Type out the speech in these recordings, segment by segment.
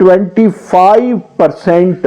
25%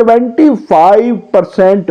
25%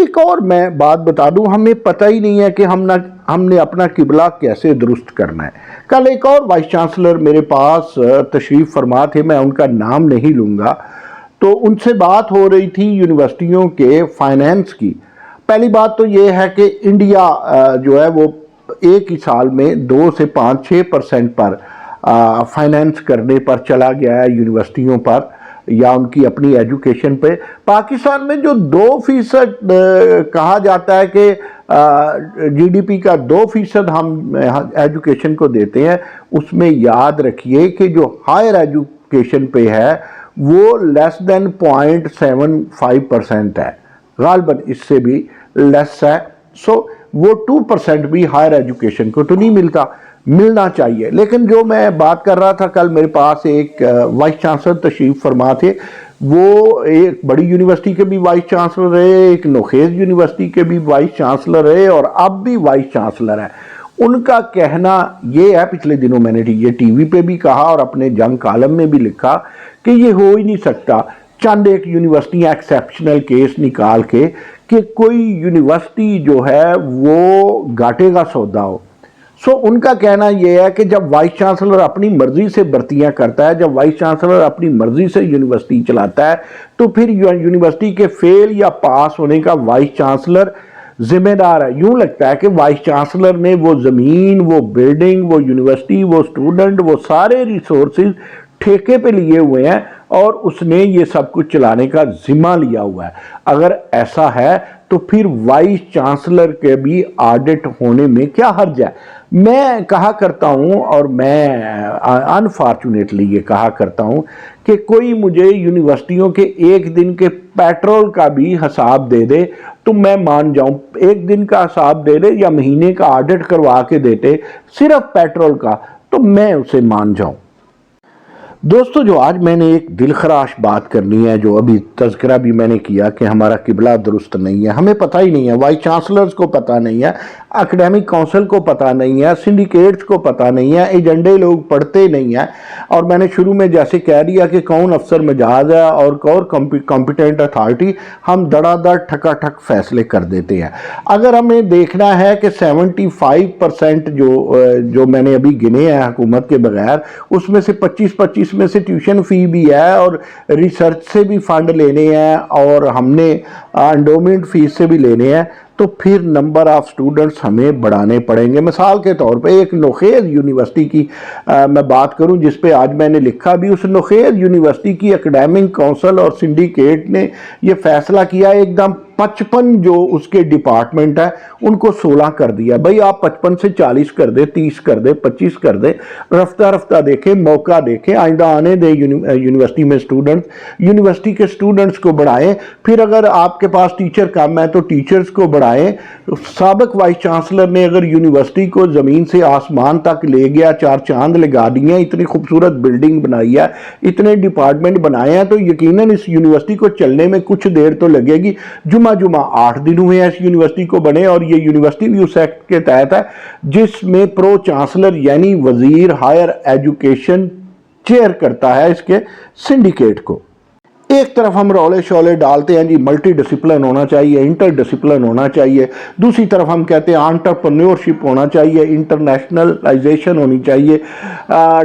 ایک اور میں بات بتا دوں، ہمیں پتہ ہی نہیں ہے کہ ہم نے اپنا قبلہ کیسے درست کرنا ہے۔ کل ایک اور وائس چانسلر میرے پاس تشریف فرما تھے، میں ان کا نام نہیں لوں گا، تو ان سے بات ہو رہی تھی یونیورسٹیوں کے فائنینس کی۔ پہلی بات تو یہ ہے کہ انڈیا جو ہے وہ ایک ہی سال میں 2 سے 5-6% پر فائنینس کرنے پر چلا گیا ہے یونیورسٹیوں پر یا ان کی اپنی ایجوکیشن پہ۔ پاکستان میں جو 2% کہا جاتا ہے کہ جی ڈی پی کا 2% ہم ایجوکیشن کو دیتے ہیں، اس میں یاد رکھیے کہ جو ہائر ایجوکیشن پہ ہے وہ لیس دین 0.75% ہے، غالباً اس سے بھی لیس ہے۔ سو وہ 2% بھی ہائر ایجوکیشن کو تو نہیں ملنا چاہیے۔ لیکن جو میں بات کر رہا تھا، کل میرے پاس ایک وائس چانسلر تشریف فرما تھے، وہ ایک بڑی یونیورسٹی کے بھی وائس چانسلر رہے، ایک نوخیز یونیورسٹی کے بھی وائس چانسلر رہے اور اب بھی وائس چانسلر ہیں۔ ان کا کہنا یہ ہے، پچھلے دنوں میں نے یہ ٹی وی پہ بھی کہا اور اپنے جنگ کالم میں بھی لکھا کہ یہ ہو ہی نہیں سکتا چند ایک یونیورسٹیاں ایکسیپشنل کیس نکال کے کہ کوئی یونیورسٹی جو ہے وہ گھاٹے کا سودا ہو۔ سو ان کا کہنا یہ ہے کہ جب وائس چانسلر اپنی مرضی سے بھرتیاں کرتا ہے، جب وائس چانسلر اپنی مرضی سے یونیورسٹی چلاتا ہے، تو پھر یونیورسٹی کے فیل یا پاس ہونے کا وائس چانسلر ذمہ دار ہے۔ یوں لگتا ہے کہ وائس چانسلر نے وہ زمین، وہ بلڈنگ، وہ یونیورسٹی، وہ اسٹوڈنٹ، وہ سارے ریسورسز ٹھیکے پہ لیے ہوئے ہیں اور اس نے یہ سب کچھ چلانے کا ذمہ لیا ہوا ہے۔ اگر ایسا ہے تو پھر وائس چانسلر کے بھی آڈٹ ہونے میں کیا حرج ہے؟ میں کہا کرتا ہوں، اور میں انفارچونیٹلی یہ کہا کرتا ہوں کہ کوئی مجھے یونیورسٹیوں کے ایک دن کے پیٹرول کا بھی حساب دے دے تو میں مان جاؤں۔ ایک دن کا حساب دے دے یا مہینے کا آڈٹ کروا کے دیتے صرف پیٹرول کا، تو میں اسے مان جاؤں۔ دوستو، جو آج میں نے ایک دل خراش بات کرنی ہے، جو ابھی تذکرہ بھی میں نے کیا کہ ہمارا قبلہ درست نہیں ہے، ہمیں پتہ ہی نہیں ہے، وائس چانسلرز کو پتہ نہیں ہے، اکیڈیمک کونسل کو پتہ نہیں ہے، سنڈیکیٹس کو پتہ نہیں ہے، ایجنڈے لوگ پڑھتے نہیں ہیں، اور میں نے شروع میں جیسے کہہ دیا کہ کون افسر مجاز ہے اور کون کمپیٹنٹ اتھارٹی، ہم دڑا دڑ ٹھکا ٹھک فیصلے کر دیتے ہیں۔ اگر ہمیں دیکھنا ہے کہ 75% جو میں نے ابھی گنے ہیں حکومت کے بغیر، اس میں سے 25 میں سے ٹیوشن فی بھی ہے اور ریسرچ سے بھی فنڈ لینے ہیں اور ہم نے انڈومنٹ فیس سے بھی لینے ہیں، تو پھر نمبر آف سٹوڈنٹس ہمیں بڑھانے پڑیں گے۔ مثال کے طور پہ ایک نوخیز یونیورسٹی کی میں بات کروں جس پہ آج میں نے لکھا بھی، اس نوخیز یونیورسٹی کی اکیڈیمک کونسل اور سنڈیکیٹ نے یہ فیصلہ کیا ایک دم 55 جو اس کے ڈپارٹمنٹ ہے ان کو 16 کر دیا۔ بھئی آپ 55 سے 40 کر دیں، 30 کر دیں، 25 کر دیں، رفتہ دیکھیں، موقع دیکھیں، آئندہ آنے دیں یونیورسٹی میں سٹوڈنٹس، یونیورسٹی کے سٹوڈنٹس کو بڑھائیں۔ پھر اگر آپ کے پاس ٹیچر کم ہے تو ٹیچرز کو بڑھائیں۔ سابق وائس چانسلر نے اگر یونیورسٹی کو زمین سے آسمان تک لے گیا، 4 چاند لگا دیے، اتنی خوبصورت بلڈنگ بنائی ہے، اتنے ڈپارٹمنٹ بنائے ہیں، تو یقیناً اس یونیورسٹی کو چلنے میں کچھ دیر تو لگے گی۔ جمعہ 8 دن ہوئے ہیں اس یونیورسٹی کو بنے، اور یہ یونیورسٹی بھی اس ایکٹ کے تحت ہے جس میں پرو چانسلر یعنی وزیر ہائر ایجوکیشن چیئر کرتا ہے اس کے سنڈیکیٹ کو۔ ایک طرف ہم رولے شولے ڈالتے ہیں جی ملٹی ڈسپلن ہونا چاہیے، انٹر ڈسپلن ہونا چاہیے، دوسری طرف ہم کہتے ہیں انٹرپرنیورشپ ہونا چاہیے، انٹرنیشنلائزیشن ہونی چاہیے،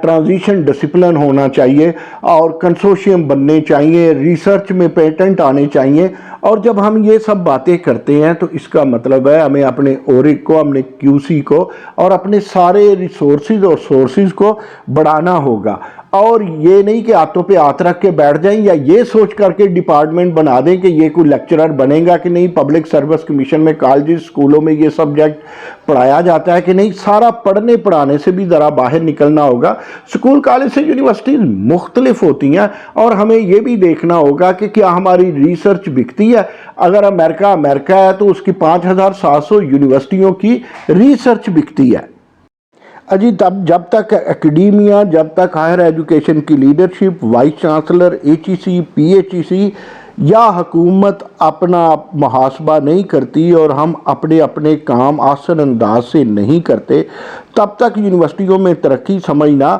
ٹرانزیشن ڈسپلن ہونا چاہیے، اور کنسورشیم بننے چاہیے، ریسرچ میں پیٹنٹ آنے چاہیے۔ اور جب ہم یہ سب باتیں کرتے ہیں تو اس کا مطلب ہے ہمیں اپنے اورک کو، اپنے کیو سی کو اور اپنے سارے ریسورسز اور سورسز کو بڑھانا ہوگا، اور یہ نہیں کہ ہاتھوں پہ ہاتھ رکھ کے بیٹھ جائیں یا یہ سوچ کر کے ڈپارٹمنٹ بنا دیں کہ یہ کوئی لیکچرر بنے گا کہ نہیں۔ پبلک سروس کمیشن میں کالجز اسکولوں میں یہ سبجیکٹ پڑھایا جاتا ہے کہ نہیں، سارا پڑھنے پڑھانے سے بھی ذرا باہر نکلنا ہوگا۔ سکول کالج سے یونیورسٹیز مختلف ہوتی ہیں اور ہمیں یہ بھی دیکھنا ہوگا کہ کیا ہماری ریسرچ بکتی ہے۔ اگر امریکہ ہے تو اس کی 5700 یونیورسٹیوں کی ریسرچ بکتی ہے۔ جب تک اکیڈیمیا، جب تک ہائر ایجوکیشن کی leadership, vice chancellor, H E C, P H E C یا حکومت اپنا محاسبہ نہیں کرتی اور ہم اپنے کام آسن انداز سے نہیں کرتے، تب تک یونیورسٹیوں میں ترقی سمجھنا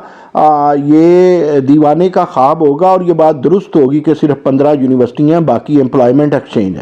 یہ دیوانے کا خواب ہوگا، اور یہ بات درست ہوگی کہ صرف 15 یونیورسٹیاں، باقی امپلائمنٹ ایکسچینج ہے۔